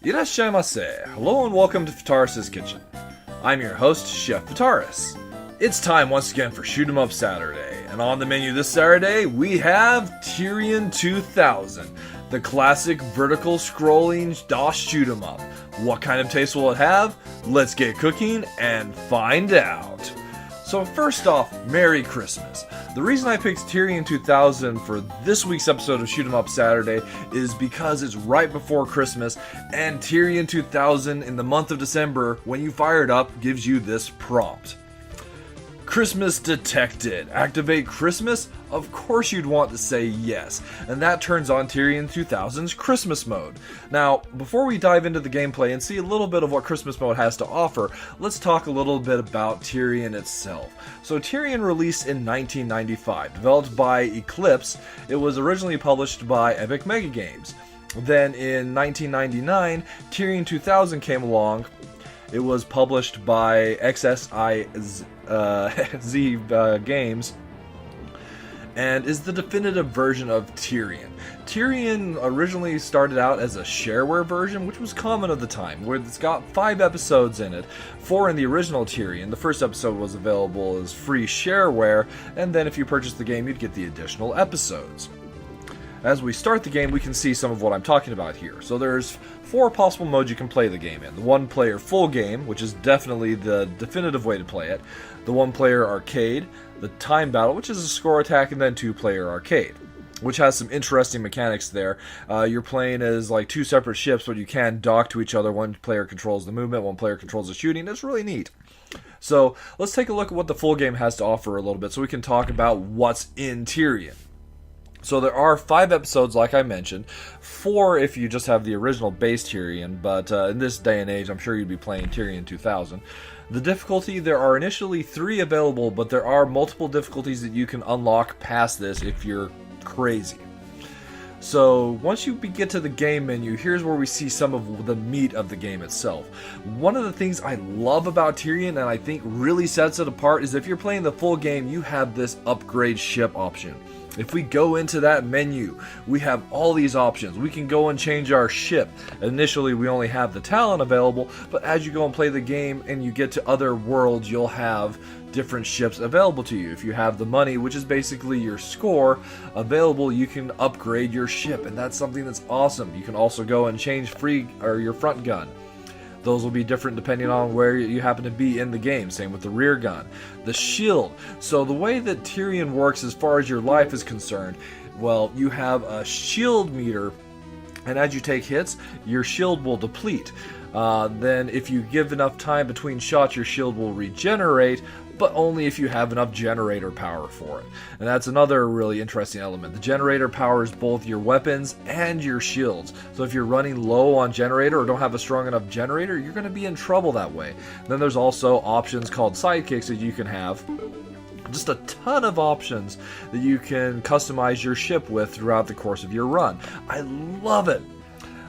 Irashaimase. Hello and welcome to Fitaurus Kitchen. I'm your host, Chef Fitaurus. It's time once again for Shoot 'em Up Saturday, and on the menu this Saturday we have Tyrian 2000, the classic vertical scrolling DOS shoot 'em up. What kind of taste will it have? Let's get cooking and find out. So first off, Merry Christmas. The reason I picked Tyrian 2000 for this week's episode of Shoot 'em Up Saturday is because it's right before Christmas, and Tyrian 2000 in the month of December, when you fire it up, gives you this prompt. Christmas detected. Activate Christmas? Of course you'd want to say yes, and that turns on Tyrian 2000's Christmas mode. Now, before we dive into the gameplay and see a little bit of what Christmas mode has to offer, let's talk a little bit about Tyrian itself. So Tyrian released in 1995, developed by Eclipse. It was originally published by Epic Mega Games. Then in 1999, Tyrian 2000 came along. It was published by XSIZ Games, and is the definitive version of Tyrian. Tyrian originally started out as a shareware version, which was common at the time, where it's got 5 episodes in it. 4 in the original Tyrian. The first episode was available as free shareware, and then if you purchased the game, you'd get the additional episodes. As we start the game, we can see some of what I'm talking about here. So there's 4 possible modes you can play the game in. The 1-player full game, which is definitely the definitive way to play it. The 1-player arcade, the time battle, which is a score attack, and then 2-player arcade, which has some interesting mechanics there. You're playing as like 2 separate ships, but you can dock to each other. 1 player controls the movement, 1 player controls the shooting. It's really neat. So let's take a look at what the full game has to offer a little bit so we can talk about what's in Tyrian. So there are 5 episodes, like I mentioned. 4 if you just have the original base Tyrian, but in this day and age, I'm sure you'd be playing Tyrian 2000. The difficulty, there are initially 3 available, but there are multiple difficulties that you can unlock past this if you're crazy. So once you get to the game menu, here's where we see some of the meat of the game itself. One of the things I love about Tyrian, and I think really sets it apart, is if you're playing the full game, you have this upgrade ship option. If we go into that menu, we have all these options. We can go and change our ship. Initially, we only have the Talon available, but as you go and play the game and you get to other worlds, you'll have different ships available to you. If you have the money, which is basically your score, available, you can upgrade your ship, and that's something that's awesome. You can also go and change your front gun. Those will be different depending on where you happen to be in the game. Same with the rear gun. The shield. So the way that Tyrian works as far as your life is concerned, well, you have a shield meter, and as you take hits, your shield will deplete. Then if you give enough time between shots, your shield will regenerate, but only if you have enough generator power for it. And that's another really interesting element. The generator powers both your weapons and your shields. So if you're running low on generator or don't have a strong enough generator, you're going to be in trouble that way. Then there's also options called sidekicks that you can have. Just a ton of options that you can customize your ship with throughout the course of your run. I love it.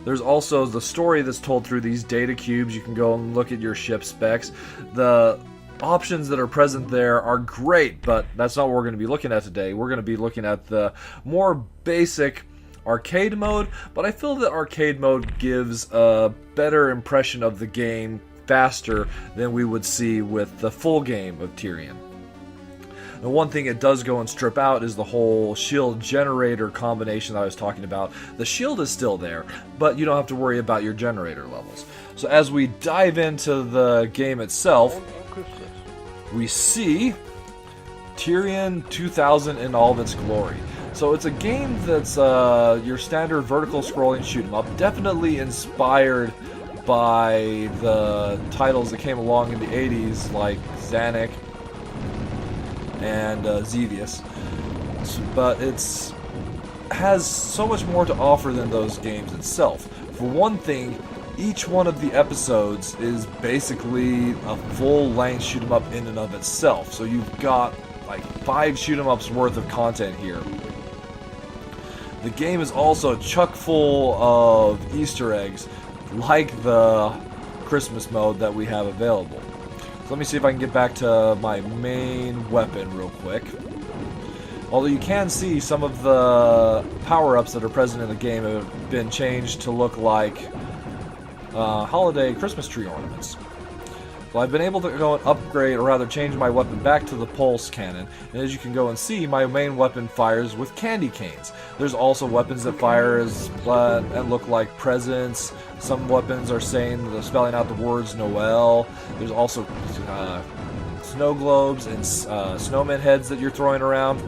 There's also the story that's told through these data cubes. You can go and look at your ship specs. The options that are present there are great, but that's not what we're going to be looking at today. We're going to be looking at the more basic arcade mode, but I feel that arcade mode gives a better impression of the game faster than we would see with the full game of Tyrian. The one thing it does go and strip out is the whole shield generator combination that I was talking about. The shield is still there, but you don't have to worry about your generator levels. So as we dive into the game itself, we see Tyrian 2000 in all of its glory. So it's a game that's your standard vertical scrolling shoot 'em up, definitely inspired by the titles that came along in the 80s like Xanac and Xevious, but it's has so much more to offer than those games itself. For one thing, each one of the episodes is basically a full-length shoot 'em up in and of itself. So you've got like 5 shoot 'em ups worth of content here. The game is also chock full of Easter eggs, like the Christmas mode that we have available. So let me see if I can get back to my main weapon real quick. Although you can see some of the power-ups that are present in the game have been changed to look like holiday Christmas tree ornaments. So I've been able to go and upgrade, or rather change my weapon back to the pulse cannon, and as you can go and see, my main weapon fires with candy canes. There's also weapons that fire as and look like presents. Some weapons are spelling out the words Noel. There's also snow globes and snowman heads that you're throwing around.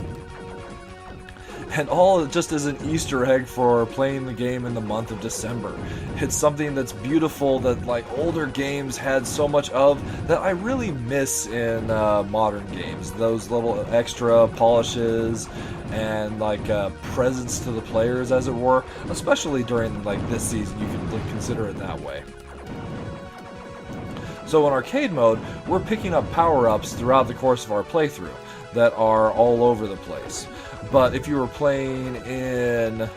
And all just as an Easter egg for playing the game in the month of December. It's something that's beautiful that like older games had so much of that I really miss in modern games. Those little extra polishes and like presents to the players, as it were. Especially during like this season, you can consider it that way. So in arcade mode, we're picking up power-ups throughout the course of our playthrough that are all over the place. But if you were playing in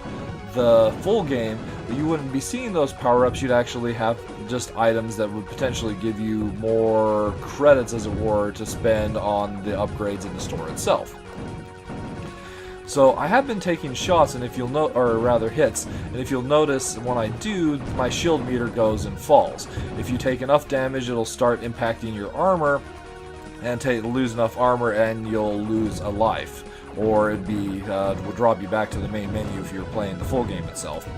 the full game, you wouldn't be seeing those power-ups. You'd actually have just items that would potentially give you more credits, as it were, to spend on the upgrades in the store itself. So I have been taking shots, and if you'll hits, and if you'll notice, when I do, my shield meter goes and falls. If you take enough damage, it'll start impacting your armor, and lose enough armor, and you'll lose a life. Or it would drop you back to the main menu if you're playing the full game itself.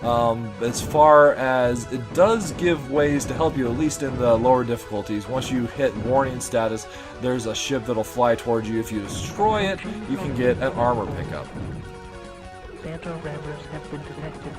As far as it does give ways to help you, at least in the lower difficulties. Once you hit warning status, there's a ship that'll fly towards you. If you destroy it, you can get an armor pickup. Santa rammers have been detected.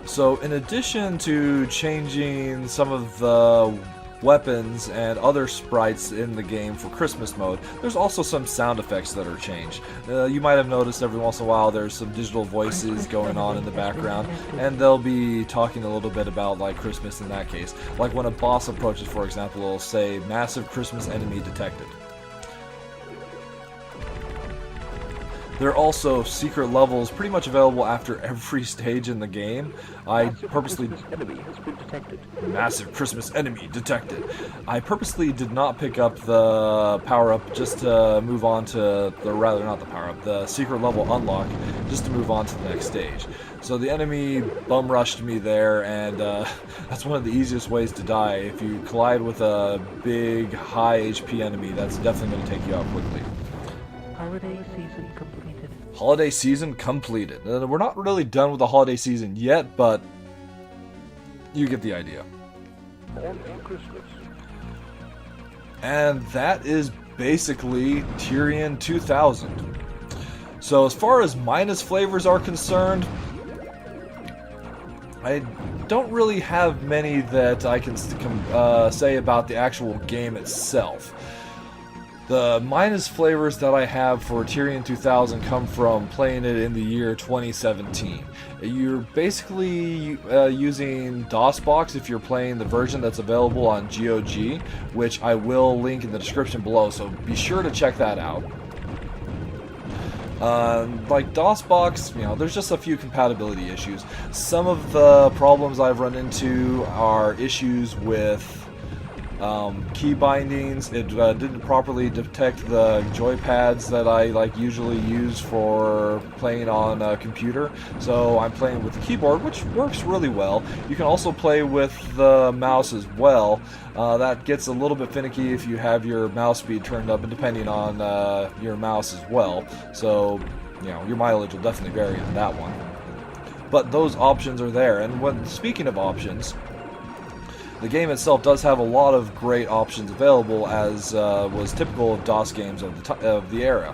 So in addition to changing some of the weapons and other sprites in the game for Christmas mode, there's also some sound effects that are changed. You might have noticed every once in a while there's some digital voices going on in the background, and they'll be talking a little bit about like Christmas in that case. Like when a boss approaches, for example, it'll say, "Massive Christmas enemy detected." There are also secret levels pretty much available after every stage in the game. Massive Christmas enemy detected. I purposely did not pick up the power-up just to move on to the secret level unlock, just to move on to the next stage. So the enemy bum rushed me there, and that's one of the easiest ways to die. If you collide with a big, high HP enemy, that's definitely going to take you out quickly. Holiday season completed. Holiday season completed. We're not really done with the holiday season yet, but you get the idea. On Christmas. And that is basically Tyrian 2000. So as far as minus flavors are concerned, I don't really have many that I can say about the actual game itself. The minus flavors that I have for Tyrian 2000 come from playing it in the year 2017. You're basically using DOSBox if you're playing the version that's available on GOG, which I will link in the description below, so be sure to check that out. Like DOSBox, there's just a few compatibility issues. Some of the problems I've run into are issues with key bindings. It didn't properly detect the joypads that I usually use for playing on a computer, so I'm playing with the keyboard, which works really well. You can also play with the mouse as well. That gets a little bit finicky if you have your mouse speed turned up, and depending on your mouse as well. So, your mileage will definitely vary on that one. But those options are there, and speaking of options, the game itself does have a lot of great options available, as was typical of DOS games of the era.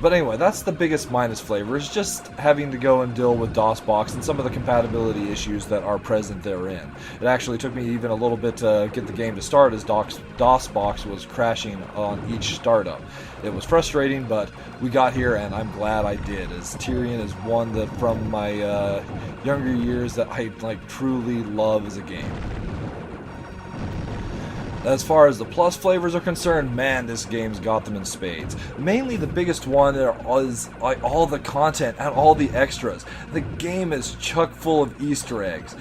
But anyway, that's the biggest minus flavor, is just having to go and deal with DOSBox and some of the compatibility issues that are present therein. It actually took me even a little bit to get the game to start, as DOSBox was crashing on each startup. It was frustrating, but we got here, and I'm glad I did, as Tyrian is one that from my younger years that I truly love as a game. As far as the plus flavors are concerned, man, this game's got them in spades. Mainly the biggest one is all the content and all the extras. The game is chock full of Easter eggs.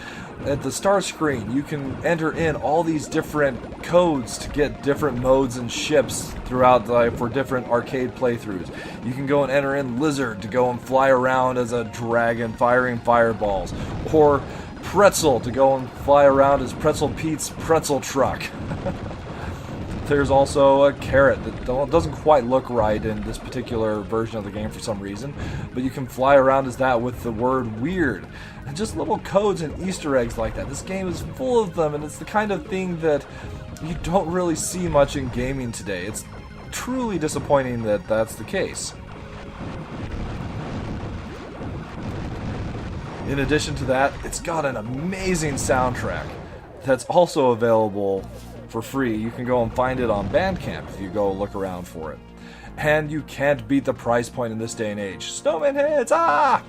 At the start screen, you can enter in all these different codes to get different modes and ships throughout for different arcade playthroughs. You can go and enter in Lizard to go and fly around as a dragon firing fireballs, or pretzel to go and fly around as Pretzel Pete's pretzel truck. There's also a carrot that doesn't quite look right in this particular version of the game for some reason, but you can fly around as that with the word weird. And just little codes and Easter eggs like that. This game is full of them, and it's the kind of thing that you don't really see much in gaming today. It's truly disappointing that that's the case. In addition to that, it's got an amazing soundtrack that's also available for free. You can go and find it on Bandcamp if you go look around for it. And you can't beat the price point in this day and age. Snowman hits! Ah!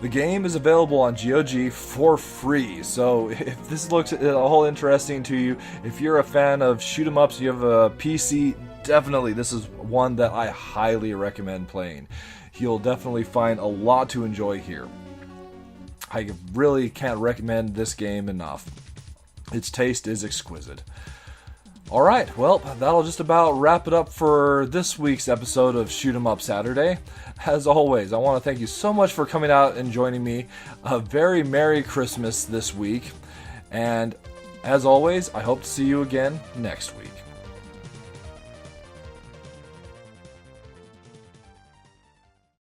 The game is available on GOG for free, so if this looks at all interesting to you, if you're a fan of shoot 'em ups, you have a PC, definitely this is one that I highly recommend playing. You'll definitely find a lot to enjoy here. I really can't recommend this game enough. Its taste is exquisite. Alright, well, that'll just about wrap it up for this week's episode of Shoot 'em Up Saturday. As always, I want to thank you so much for coming out and joining me. A very Merry Christmas this week. And as always, I hope to see you again next week.